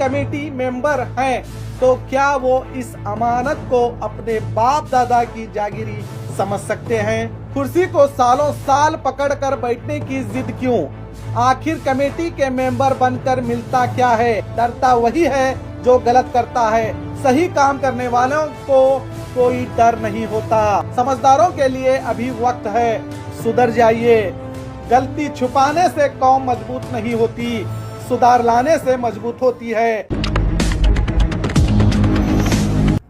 Committee member हैं तो क्या वो इस अमानत को अपने बाप दादा की जागीरी समझ सकते हैं? कुर्सी को सालों साल पकड़कर बैठने की जिद क्यों? आखिर कमेटी के मेंबर बनकर मिलता क्या है? डरता वही है जो गलत करता है। सही काम करने वालों को कोई डर नहीं होता। समझदारों के लिए अभी वक्त है, सुधर जाइए। गलती छुपाने से कौम मजबूत नहीं होती, सुधार लाने से मजबूत होती है।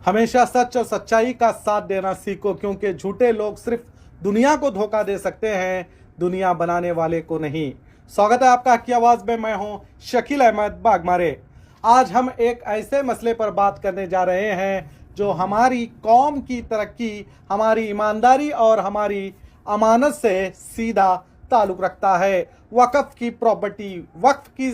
हमेशा सच और सच्चाई का साथ देना सीखो, क्योंकि झूठे लोग सिर्फ दुनिया को धोखा दे सकते हैं, दुनिया बनाने वाले को नहीं। स्वागत है आपका की आवाज में, मैं हूं शकील अहमद बागमारे। आज हम एक ऐसे मसले पर बात करने जा रहे हैं जो हमारी कौम की तरक्की, हमारी ईमानदारी और हमारी अमानत से सीधा ताल्लुक रखता है। वक्फ की प्रॉपर्टी, वक्फ की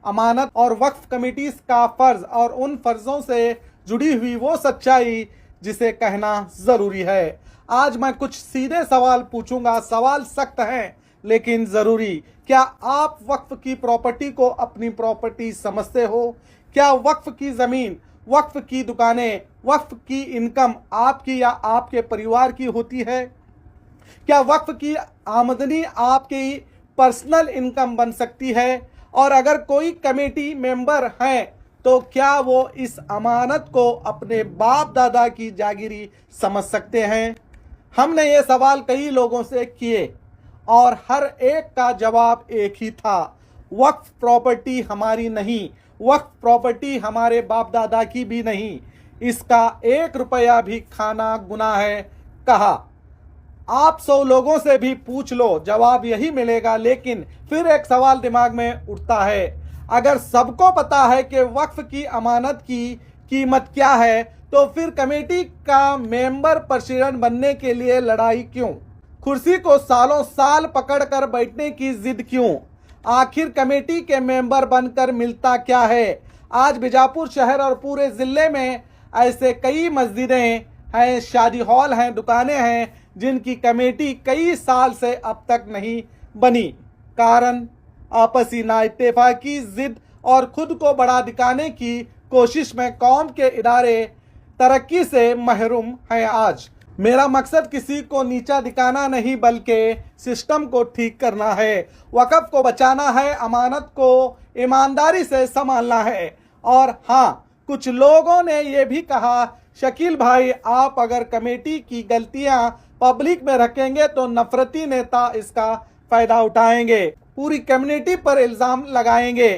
अमानत और वक्फ कमेटीज का फर्ज और उन फर्जों से जुड़ी हुई वो सच्चाई जिसे कहना जरूरी है। आज मैं कुछ सीधे सवाल पूछूंगा। सवाल सख्त हैं लेकिन जरूरी। क्या आप वक्फ की प्रॉपर्टी को अपनी प्रॉपर्टी समझते हो? क्या वक्फ की जमीन, वक्फ की दुकानें, वक्फ की इनकम आपकी या आपके परिवार की होती है? क्या वक्फ की आमदनी आपकी पर्सनल इनकम बन सकती है? और अगर कोई कमेटी मेंबर हैं तो क्या वो इस अमानत को अपने बाप दादा की जागीरी समझ सकते हैं? हमने ये सवाल कई लोगों से किए और हर एक का जवाब एक ही था, वक्फ प्रॉपर्टी हमारी नहीं, वक्फ प्रॉपर्टी हमारे बाप दादा की भी नहीं, इसका 1 रुपया भी खाना गुनाह है। कहा आप 100 लोगों से भी पूछ लो, जवाब यही मिलेगा। लेकिन फिर एक सवाल दिमाग में उठता है, अगर सबको पता है कि वक्फ की अमानत की कीमत क्या है तो फिर कमेटी का मेंबर प्रेसिडेंट बनने के लिए लड़ाई क्यों? कुर्सी को सालों साल पकड़कर बैठने की जिद क्यों? आखिर कमेटी के मेंबर बनकर मिलता क्या है? आज बीजापुर शहर और पूरे जिले में ऐसे कई मस्जिदें हैं, शादी हॉल हैं, दुकानें हैं जिनकी कमेटी कई साल से अब तक नहीं बनी। कारण आपसी नाइत्तेफाकी, जिद और खुद को बड़ा दिखाने की कोशिश में कौम के इदारे तरक्की से महरूम हैं। आज मेरा मकसद किसी को नीचा दिखाना नहीं बल्कि सिस्टम को ठीक करना है, वक़्फ़ को बचाना है, अमानत को ईमानदारी से संभालना है। और हाँ, कुछ लोगों ने ये भी कहा, शकील भाई आप अगर कमेटी की गलतियां पब्लिक में रखेंगे तो नफरती नेता इसका फायदा उठाएंगे, पूरी कम्युनिटी पर इल्ज़ाम लगाएंगे।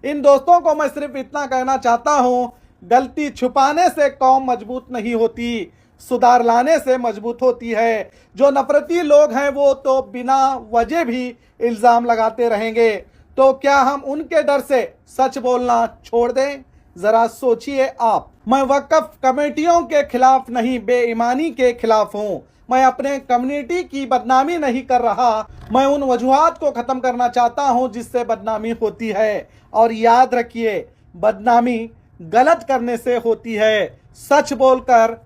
इन दोस्तों को मैं सिर्फ इतना कहना चाहता हूँ, गलती छुपाने से कौम मजबूत नहीं होती, सुधार लाने से मजबूत होती है। जो नफरती लोग हैं वो तो बिना वजह भी इल्ज़ाम लगाते रहेंगे। तो क्या हम उनके डर से सच बोलना छोड़ दें? ज़रा सोचिए आप। मैं वक्फ कमेटियों के खिलाफ नहीं, बेईमानी के खिलाफ हूँ। मैं अपने कम्युनिटी की बदनामी नहीं कर रहा, मैं उन वजूहात को ख़त्म करना चाहता हूँ जिससे बदनामी होती है। और याद रखिए, बदनामी गलत करने से होती है, सच बोलकर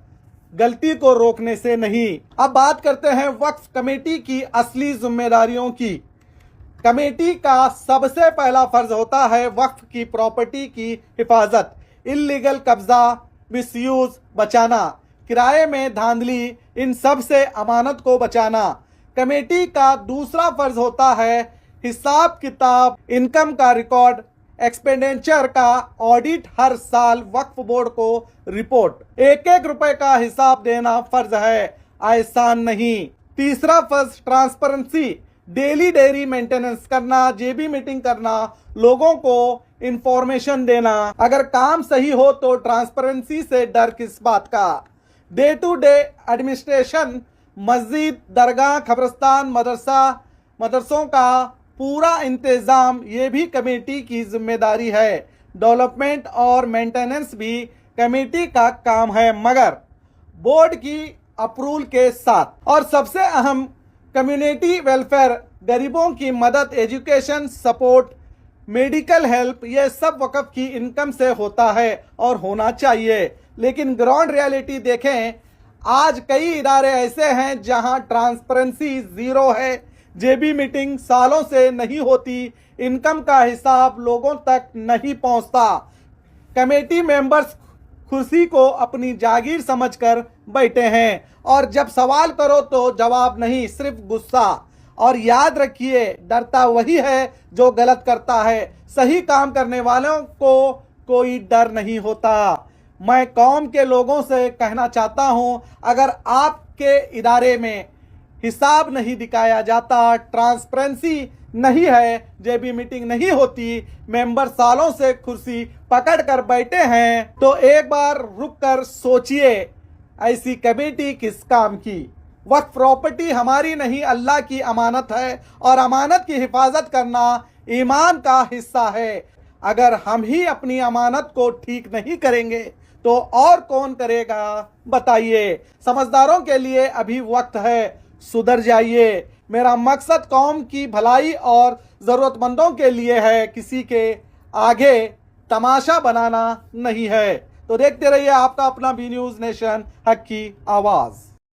गलती को रोकने से नहीं। अब बात करते हैं वक्फ कमेटी की असली जिम्मेदारियों की। कमेटी का सबसे पहला फर्ज होता है वक्फ की प्रॉपर्टी की हिफाजत, इल्लीगल कब्जा, मिसयूज बचाना, किराए में धांधली, इन सब से अमानत को बचाना। कमेटी का दूसरा फर्ज होता है हिसाब किताब, इनकम का रिकॉर्ड, एक्सपेंडिचर का ऑडिट, हर साल वक्फ बोर्ड को रिपोर्ट। 1-1 रुपए का हिसाब देना फर्ज है, आसान नहीं। तीसरा फर्ज ट्रांसपेरेंसी, डेली डायरी मेंटेनेंस करना, जेबी मीटिंग करना, लोगों को इंफॉर्मेशन देना। अगर काम सही हो तो ट्रांसपेरेंसी से डर किस बात का? डे टू डे एडमिनिस्ट्रेशन, मस्जिद, दरगाह, कब्रिस्तान, मदरसों का पूरा इंतज़ाम, ये भी कमेटी की जिम्मेदारी है। डेवलपमेंट और मेंटेनेंस भी कमेटी का काम है, मगर बोर्ड की अप्रूवल के साथ। और सबसे अहम, कम्युनिटी वेलफेयर, गरीबों की मदद, एजुकेशन सपोर्ट, मेडिकल हेल्प, ये सब वक्फ की इनकम से होता है और होना चाहिए। लेकिन ग्राउंड रियलिटी देखें, आज कई इदारे ऐसे हैं जहां ट्रांसपेरेंसी ज़ीरो है, जेबी मीटिंग सालों से नहीं होती, इनकम का हिसाब लोगों तक नहीं पहुंचता। कमेटी मेंबर्स कुर्सी को अपनी जागीर समझकर बैठे हैं और जब सवाल करो तो जवाब नहीं, सिर्फ गुस्सा। और याद रखिए, डरता वही है जो गलत करता है, सही काम करने वालों को कोई डर नहीं होता। मैं कौम के लोगों से कहना चाहता हूं, अगर आपके इदारे में हिसाब नहीं दिखाया जाता, ट्रांसपेरेंसी नहीं है, जेबी मीटिंग नहीं होती, मेंबर सालों से कुर्सी पकड़ कर बैठे हैं, तो एक बार रुक कर सोचिए, ऐसी कमेटी किस काम की। वक्फ प्रॉपर्टी हमारी नहीं, अल्लाह की अमानत है और अमानत की हिफाजत करना ईमान का हिस्सा है। अगर हम ही अपनी अमानत को ठीक नहीं करेंगे तो और कौन करेगा, बताइए। समझदारों के लिए अभी वक्त है, सुधर जाइए। मेरा मकसद कौम की भलाई और ज़रूरतमंदों के लिए है, किसी के आगे तमाशा बनाना नहीं है। तो देखते रहिए आपका अपना बी न्यूज़ नेशन, हक की आवाज़।